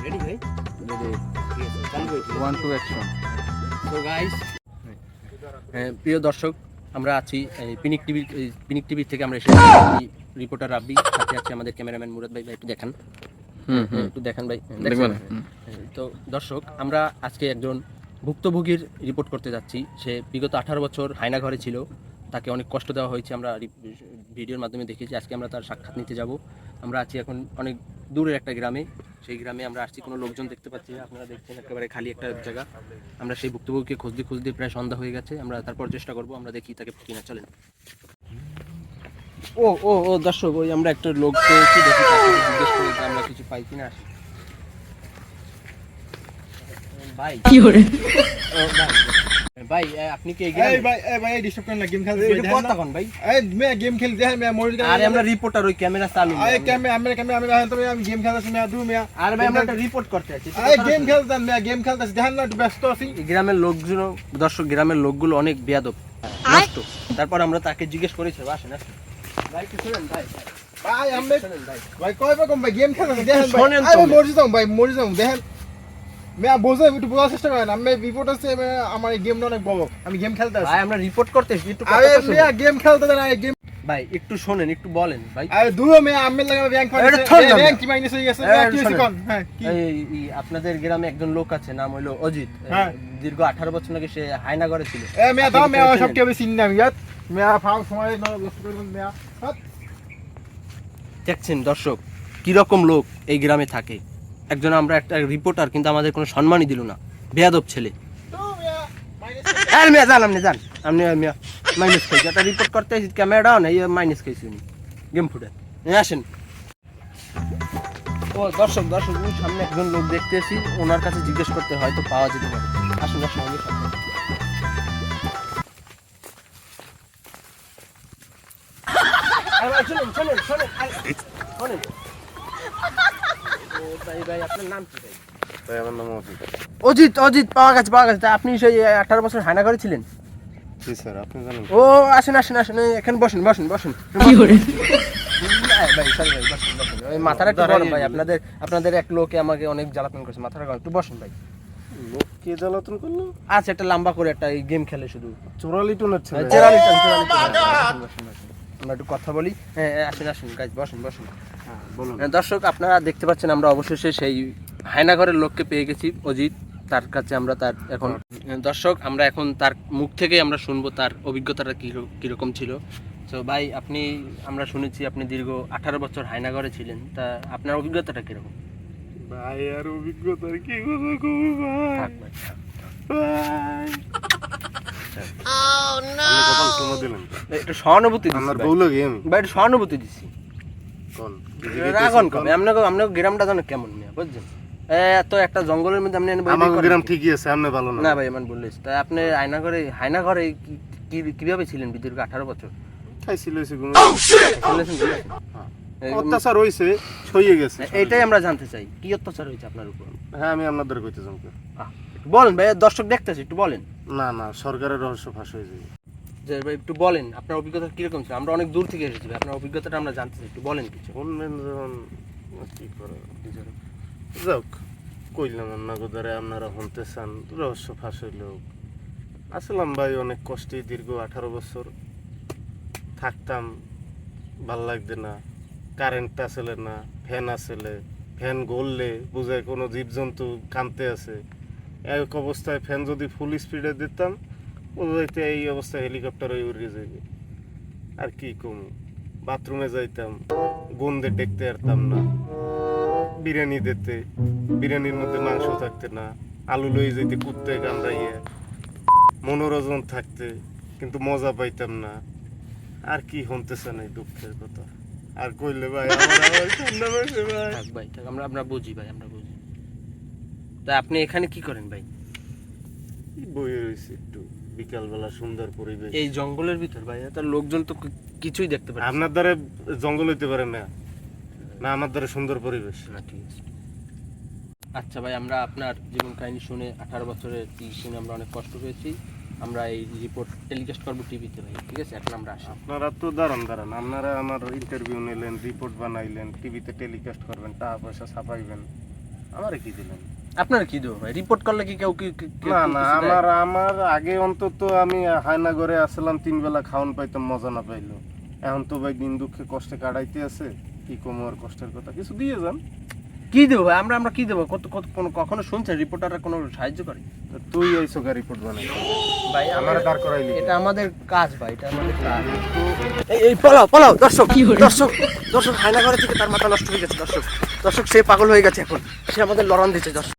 Ready ভাই? Ready, ঠিক আছে, চালু করে দিলাম। 1 2 অ্যাকশন। তো গাইস, প্রিয় দর্শক, আমরা আছি পিনিক টিভি থেকে আমরা এসেছি। রিপোর্টার রাব্বি, সাথে আছে আমাদের ক্যামেরাম্যান মুরাদ ভাই। ভাই একটু দেখান, একটু দেখান ভাই। দেখবেন? তো দর্শক, আমরা আজকে একজন ভুক্তভোগীর রিপোর্ট করতে যাচ্ছি। সে বিগত 18 বছর হায়না ঘরে ছিল, তাকে অনেক কষ্ট দেওয়া হয়েছে, আমরা ভিডিওর মাধ্যমে দেখেছি। আজকে আমরা তার সাক্ষাৎ নিতে যাব। আমরা আছি এখন অনেক দূরের একটা গ্রামে। সেই গ্রামে আমরা আসছি, কোনো লোকজন দেখতে পাচ্ছি না। আপনারা দেখছেন একেবারে খালি একটা জায়গা। আমরা সেই ভুক্তভোগীকে খুঁজতে প্রায় সন্ধ্যা হয়ে গেছে। আমরা তারপর চেষ্টা করব, আমরা দেখি তাকে কিনা। চলেন। ও ও ও দর্শক, ওই আমরা একটা লোক পেয়েছি, দেখি তাকে জিজ্ঞেস করে যে আমরা কিছু পাই কিনা। ভাই কি করে? ভাই আপনি কি ভাই ডিস্টার্ব করেন না, গেম খেলতে একটু কথা কন ভাই। গেম খেলতে আরে আমরা রিপোর্টার, ওই ক্যামেরা চালু। আমি গেম খেলতেছি না, আরে ভাই আমরা একটা রিপোর্ট করতে আছি। গেম খেলতেছি, দেখেন না, একটু ব্যস্ত আছি। গ্রামের লোকজন, দর্শক, গ্রামের লোকগুলো অনেক বেয়াদব, নষ্ট। তারপর আমরা তাকে জিজ্ঞেস করেছি, আসেন আসেন ভাই, কি শুনেন ভাই? ভাই আমি শুনেন ভাই, ভাই কয় রকম ভাই গেম খেলতেছি, দেখেন শোনেন তো। ভাই মরে যাও দেখেন। বোঝে একটু বোঝার চেষ্টা করেন। আমি রিপোর্ট আছে, আমার গেমটা অনেক বড়, আমি গেম খেলতে আছি। ভাই আমরা রিপোর্ট করতে এসেছি, একটু আরে কথা শুনুন। গেম খেলতে দেন, গেম ভাই একটু শোনেন, একটু বলেন ভাই। আরে দূর আমি লাগে ব্যাংক এটা থল না। ব্যাংক কি মাইনাস হয়ে গেছে, এই, কি হইছে শোনেন। কোন? হ্যাঁ কি? এই আপনাদের গ্রামে একজন লোক আছে, নাম হইলো অজিত। হ্যাঁ। দীর্ঘ 18 বছর নাকি সে হায়না ঘরে ছিল। মেয়া দাও, মেয়া সব কেউ চিনি না আমি ইয়াত। মেয়া ফাও সময় না ব্যস্ত করবেন মেয়া। দেখছেন দর্শক, কিরকম লোক এই গ্রামে থাকে। একজন আমরা একটা রিপোর্টার, কিন্তু আমাদের কোনো সম্মানই দিল না, বেয়াদব ছেলে। তো মেয়া মাইনাস আর মেয়া জান, আপনি জান, আপনি মেয়া মাইনাস খাইছি। একটা রিপোর্ট করতে এসেছি, ক্যামেরা অন, এই মাইনাস খাইছি উনি গেম ফুটে। আসেন। ও দর্শক, ওই সামনে একজন লোক দেখতে এসেছি, ওনার কাছে জিজ্ঞেস করতে হয়তো পাওয়া যেতে পারে। আসুন আসুন আমাদের সাথে। আরে ভাই শুনুন শুনুন শুনুন শোনেন। ও ভাই ভাই, আপনার নাম কি ভাই? তাই আমার নাম অজিত। অজিত পাওয়া গেছে। তা আপনি সেই 18 বছর হায়না ঘরে ছিলেন? জি স্যার, আপনি জানেন? ও আসেন এই, এখানে বসেন। কি করে? ভাই সরি ভাই, বসেন। ওই মাথাটা একটু গরম ভাই, আপনাদের এক লোকে আমাকে অনেক জ্বালাতন করেছে, মাথাটা গরম। একটু বসেন ভাই। লোক কে জ্বালাতন করলো? আচ্ছা, একটা লম্বা করে একটা গেম খেলে শুধু। চোরালি টোনের ছেলে। বসেন। আমরা একটু কথা বলি। হ্যাঁ আসেন গাইজ, বসেন। হ্যাঁ বলুন। দর্শক, আপনারা দেখতে পাচ্ছেন, আমরা অবশেষে সেই হায়না ঘরের লোককে পেয়ে গেছি, অজিত। তার কাছে আমরা এখন দর্শক, আমরা এখন তার মুখ থেকেই আমরা শুনবো তার অভিজ্ঞতাটা কিরকম ছিল। তো ভাই, আমরা শুনেছি আপনি দীর্ঘ 18 বছর হায়না ঘরে ছিলেন। তা আপনার অভিজ্ঞতাটা কিরকম? ভাই আর অভিজ্ঞতার কি কথা কই ভাই? থাক ভাই। আপনি কখন সময় দিলেন? একটু সহানুভূতি দিচ্ছি আমার ভাই। বউ লাগে আমি ভাই একটু সহানুভূতি দিচ্ছি। কোন রাগন কবে? আপনার গ্রামটা জানো কেমন মিয়া, বুঝছেন? এত একটা জঙ্গলের মধ্যে আপনি আমার গ্রাম ঠিকই আছে, আপনি ভালো না। না ভাই, এমন বললিস। তাই আপনি হায়না ঘরে কিভাবে ছিলেন দীর্ঘ 18 বছর? খাইছিল সেগুলো। এই, অত্যাচার হইছে, সইয়ে গেছে। এইটাই আমরা জানতে চাই, কি অত্যাচার হয়েছে আপনার উপর? হ্যাঁ, আমি আপনাদের কইতে যাম। একটু বলেন ভাই, দর্শক দেখতেছি, একটু বলেন। না সরকারের রহস্য ফাঁস হয়ে যাবে। যে ভাই একটু বলেন আপনার অভিজ্ঞতা কিরকম ছিল। আমরা অনেক দূর থেকে এসেছি ভাই, আপনার অভিজ্ঞতাটা আমরা জানতে চাই, একটু বলেন কিছু। বলবেন যখন কি করে যাক, কইলাম আপনাকে ধরে আপনারা শুনতে চান, রহস্য ফাঁস হইল। আসলাম ভাই অনেক কষ্টে, দীর্ঘ 18 বছর থাকতাম, ভাল লাগবে না। কারেন্ট আসলে না, ফ্যান আসলে, ফ্যান গললে বুঝায় কোনো জীবজন্তু কামতে আছে। এক অবস্থায় ফ্যান যদি ফুল স্পিডে দিতাম, বুঝাইতে এই অবস্থায় হেলিকপ্টার উড়ে যাবে। আর কি কম, বাথরুমে যাইতাম, গন্ধে দেখতে পারতাম না। বিরিয়ানি দিতে, বিরিয়ানির মধ্যে মাংস থাকতে না, আলু লয়ে যেতে কুত্তে কামড়াইয়ে, মনোরঞ্জন থাকতে কিন্তু মজা পাইতাম না। আর কি শুনতেছেন এই দুঃখের কথা? আর কইলে ভাই আমরা বুঝি ভাই, আমরা বুঝি। তা আপনি এখানে কি করেন ভাই? বই রয়েছে একটু, বিকালবেলা সুন্দর পরিবেশ। এই জঙ্গলের ভিতর ভাই, তার লোকজন তো কিছুই দেখতে পারে আপনার দ্বারা জঙ্গল হইতে পারে না, না আমার দ্বারা সুন্দর পরিবেশ। না, ঠিক আছে। আচ্ছা ভাই, আমরা আপনার জীবন কাহিনী শুনে 18 বছরের শুনে আমরা অনেক কষ্ট পেয়েছি। আমরা এই রিপোর্ট টেলিকাস্ট করবো টিভিতে ভাই, ঠিক আছে? এখন আমরা আসি। আপনারা তো দাঁড়ান, আপনারা আমার ইন্টারভিউ নিলেন, রিপোর্ট বানাইলেন, টিভিতে টেলিকাস্ট করবেন, টাকা পয়সা ছাপাইবেন, আমারে কি দিলেন? আপনার কি দেবো ভাই? রিপোর্ট করলে কি কেউ না না, আমার আগে অন্তত আমি হায়নাগরে আসলাম, 3 বেলা খাওয়ান পাইতাম, মজা না পাইলো। এখন তো ভাই দিন দুঃখে কষ্টে কাটাইতে আছে, কি কমর কষ্টের কথা, কিছু দিয়ে যান। কি দেবো ভাই? আমরা কি দেবো? কখনো শুনছেন রিপোর্টাররা কোনো সাহায্য করে? তা তুই আইসো গা রিপোর্ট বানাই, ভাই আমারে দাঁড় করাইলি। এটা আমাদের কাজ ভাই, এটা আমাদের কাজ। এই পলাও দর্শক, দর্শক হায়নাঘরে থেকে তার মাথা নষ্ট হয়ে গেছে। দর্শক সে পাগল হয়ে গেছে এখন, সে আমাদের লড়ান দিচ্ছে দর্শক।